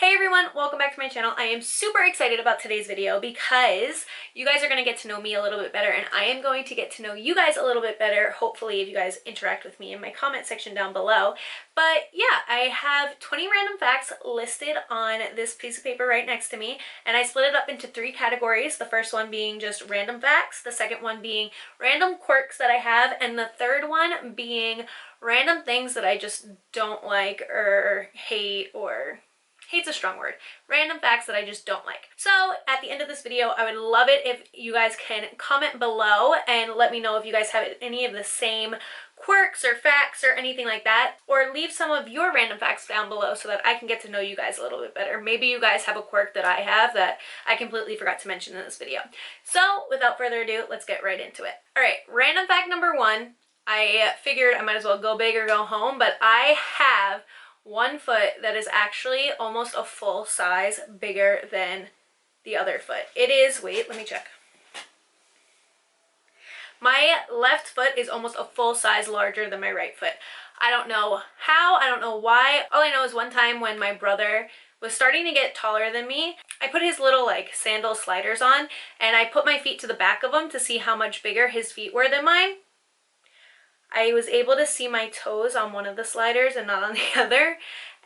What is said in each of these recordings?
Hey everyone, welcome back to my channel. I am super excited about today's video because you guys are going to get to know me a little bit better and I am going to get to know you guys a little bit better, hopefully, if you guys interact with me in my comment section down below. But yeah, I have 20 random facts listed on this piece of paper right next to me, and I split it up into 3 categories. The first one being just random facts, the second one being random quirks that I have, and the third one being random things that I just don't like or hate, or hate's a strong word. Random facts that I just don't like. So at the end of this video, I would love it if you guys can comment below and let me know if you guys have any of the same quirks or facts or anything like that, or leave some of your random facts down below so that I can get to know you guys a little bit better. Maybe you guys have a quirk that I have that I completely forgot to mention in this video. So without further ado, let's get right into it. All right, random fact number 1. I figured I might as well go big or go home, but I have one foot that is actually almost a full size bigger than the other foot. It is, wait, let me check. My left foot is almost a full size larger than my right foot. I don't know how, I don't know why. All I know is one time when my brother was starting to get taller than me, I put his little like sandal sliders on and I put my feet to the back of them to see how much bigger his feet were than mine. I was able to see my toes on one of the sliders and not on the other,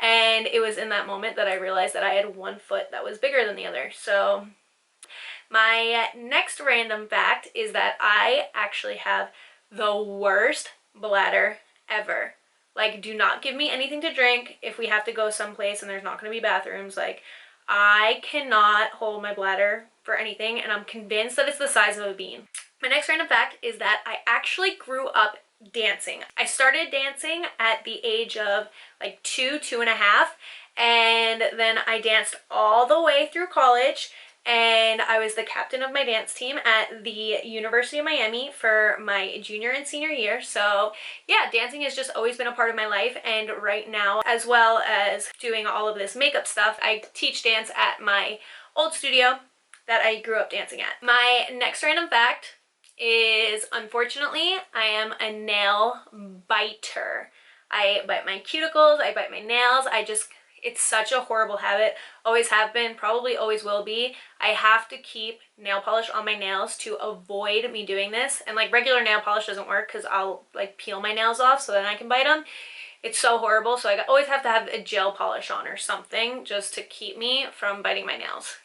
and it was in that moment that I realized that I had one foot that was bigger than the other. So my next random fact is that I actually have the worst bladder ever. Like, do not give me anything to drink if we have to go someplace and there's not going to be bathrooms. Like, I cannot hold my bladder for anything, and I'm convinced that it's the size of a bean. My next random fact is that I actually grew up dancing. I started dancing at the age of like 2.5, and then I danced all the way through college, and I was the captain of my dance team at the University of Miami for my junior and senior year. So yeah, dancing has just always been a part of my life, and right now, as well as doing all of this makeup stuff, I teach dance at my old studio that I grew up dancing at. My next random fact is, unfortunately, I am a nail biter. I bite my cuticles, I bite my nails, it's such a horrible habit. Always have been, probably always will be. I have to keep nail polish on my nails to avoid me doing this. And like regular nail polish doesn't work because I'll like peel my nails off so then I can bite them. It's so horrible, so I always have to have a gel polish on or something just to keep me from biting my nails.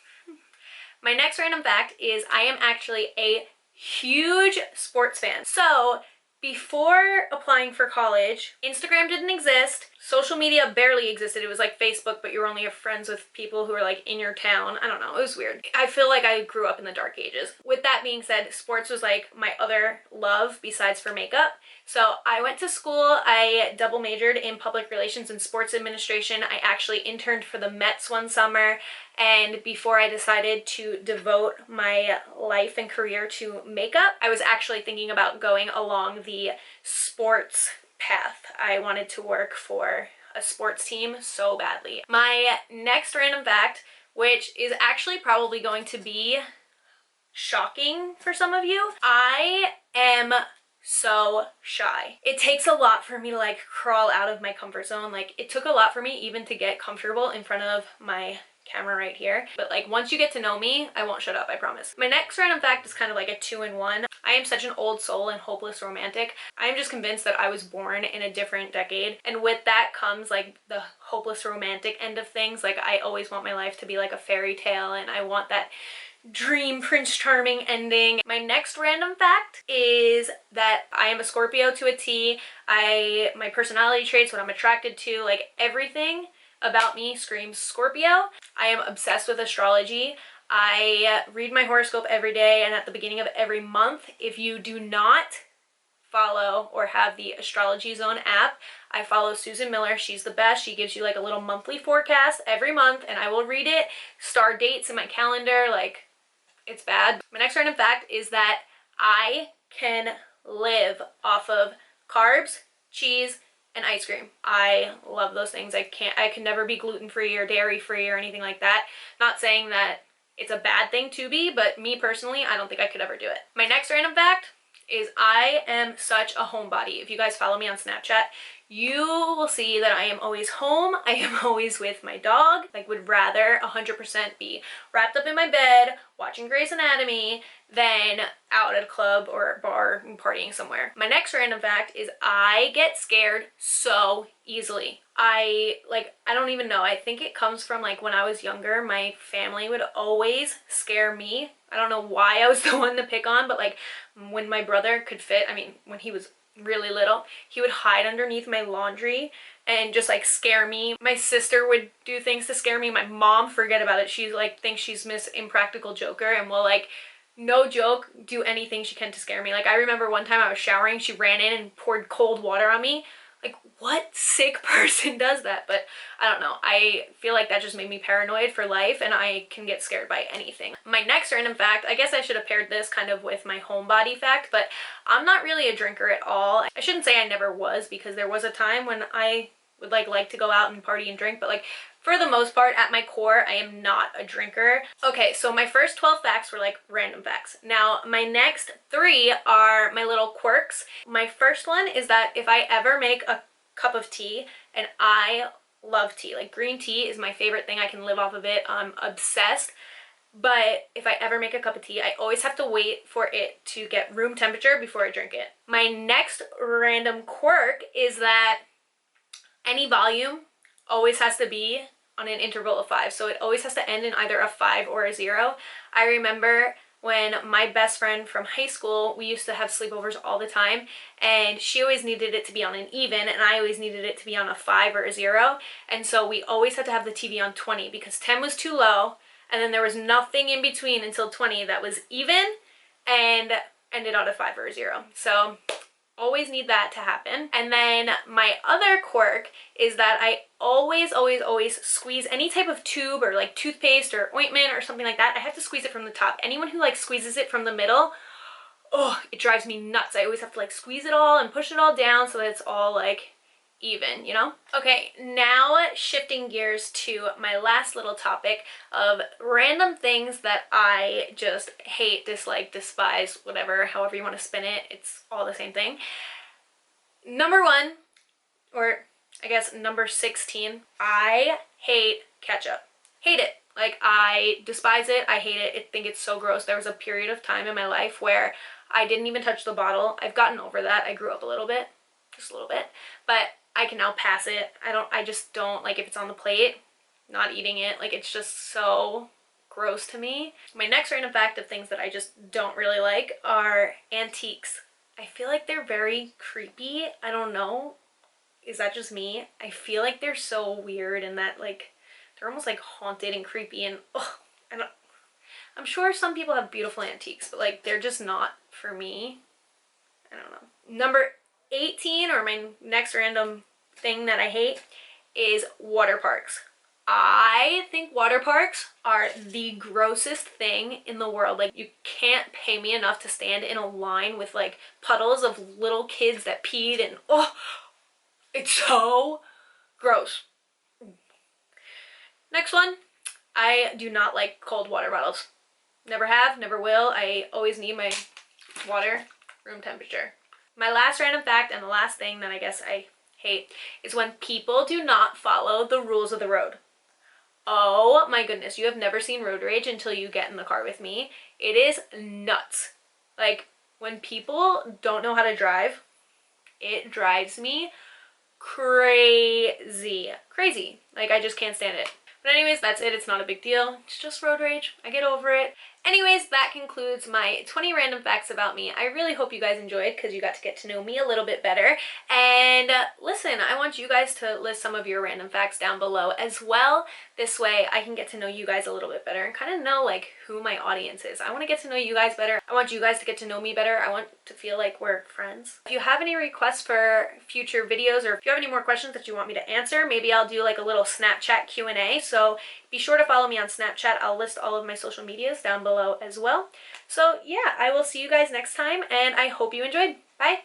My next random fact is I am actually a huge sports fan. So before applying for college, Instagram didn't exist. Social media barely existed. It was like Facebook, but you were only friends with people who were like in your town. I don't know, it was weird. I feel like I grew up in the dark ages. With that being said, sports was like my other love besides for makeup. So I went to school, I double majored in public relations and sports administration. I actually interned for the Mets one summer, and before I decided to devote my life and career to makeup, I was actually thinking about going along the sports path. I wanted to work for a sports team so badly. My next random fact, which is actually probably going to be shocking for some of you, I am so shy. It takes a lot for me to like crawl out of my comfort zone. Like, it took a lot for me even to get comfortable in front of my camera right here, but like once you get to know me, I won't shut up, I promise. My next random fact is kind of like a 2-in-1. I am such an old soul and hopeless romantic. I am just convinced that I was born in a different decade, and with that comes like the hopeless romantic end of things. Like, I always want my life to be like a fairy tale, and I want that dream Prince Charming ending. My next random fact is that I am a Scorpio to a T. My personality traits, what I'm attracted to, like everything about me screams Scorpio. I am obsessed with astrology. I read my horoscope every day and at the beginning of every month. If you do not follow or have the Astrology Zone app, I follow Susan Miller. She's the best. She gives you like a little monthly forecast every month, and I will read it. Star dates in my calendar, like, it's bad. My next random fact is that I can live off of carbs, cheese, and ice cream. I love those things. I can never be gluten-free or dairy-free or anything like that. Not saying that it's a bad thing to be, but me personally, I don't think I could ever do it. My next random fact is I am such a homebody. If you guys follow me on Snapchat, you will see that I am always home. I am always with my dog. Like, would rather 100% be wrapped up in my bed watching Grey's Anatomy than out at a club or a bar and partying somewhere. My next random fact is I get scared so easily. I don't even know. I think it comes from like when I was younger, my family would always scare me. I don't know why I was the one to pick on, but like when my brother could fit, I mean, when he was really little, he would hide underneath my laundry and just like scare me. My sister would do things to scare me. My mom, forget about it. She like thinks she's Miss Impractical Joker and will like, no joke, do anything she can to scare me. Like I remember one time I was showering, she ran in and poured cold water on me. Like, what sick person does that? But I don't know. I feel like that just made me paranoid for life, and I can get scared by anything. My next random fact, I guess I should have paired this kind of with my homebody fact, but I'm not really a drinker at all. I shouldn't say I never was, because there was a time when I would like to go out and party and drink, but like for the most part, at my core, I am not a drinker. Okay, so my first 12 facts were like random facts. Now, my next 3 are my little quirks. My first one is that if I ever make a cup of tea, and I love tea, like green tea is my favorite thing. I can live off of it. I'm obsessed. But if I ever make a cup of tea, I always have to wait for it to get room temperature before I drink it. My next random quirk is that any volume always has to be on an interval of 5. So it always has to end in either a 5 or a 0. I remember when my best friend from high school, we used to have sleepovers all the time, and she always needed it to be on an even, and I always needed it to be on a 5 or a 0. And so we always had to have the TV on 20 because 10 was too low, and then there was nothing in between until 20 that was even and ended on a 5 or a 0. So always need that to happen. And then my other quirk is that I always squeeze any type of tube or like toothpaste or ointment or something like that. I have to squeeze it from the top. Anyone who like squeezes it from the middle, oh, it drives me nuts. I always have to like squeeze it all and push it all down so that it's all like even, you know? Okay, now shifting gears to my last little topic of random things that I just hate, dislike, despise, whatever, however you want to spin it, it's all the same thing. Number 1, or I guess number 16, I hate ketchup. Hate it. Like, I despise it. I hate it. I think it's so gross. There was a period of time in my life where I didn't even touch the bottle. I've gotten over that. I grew up a little bit, just a little bit, but I can now pass it. I just don't like if it's on the plate, not eating it. Like, it's just so gross to me. My next random fact of things that I just don't really like are antiques. I feel like they're very creepy. I don't know. Is that just me? I feel like they're so weird and that like they're almost like haunted and creepy, and I'm sure some people have beautiful antiques, but like they're just not for me. I don't know. Number 18, or my next random thing that I hate, is water parks. I think water parks are the grossest thing in the world. Like, you can't pay me enough to stand in a line with like puddles of little kids that peed, and oh, it's so gross. Next one, I do not like cold water bottles. Never have, never will. I always need my water room temperature. My last random fact, and the last thing that I guess I hate, is when people do not follow the rules of the road. Oh my goodness, you have never seen road rage until you get in the car with me. It is nuts. Like, when people don't know how to drive, it drives me crazy. Crazy. Like, I just can't stand it. But anyways, that's it. It's not a big deal. It's just road rage. I get over it. Anyways, that concludes my 20 random facts about me. I really hope you guys enjoyed because you got to get to know me a little bit better. And listen, I want you guys to list some of your random facts down below as well. This way I can get to know you guys a little bit better and kind of know like who my audience is. I want to get to know you guys better. I want you guys to get to know me better. I want to feel like we're friends. If you have any requests for future videos, or if you have any more questions that you want me to answer, maybe I'll do like a little Snapchat Q&A. So be sure to follow me on Snapchat. I'll list all of my social medias down below as well. So yeah, I will see you guys next time, and I hope you enjoyed. Bye!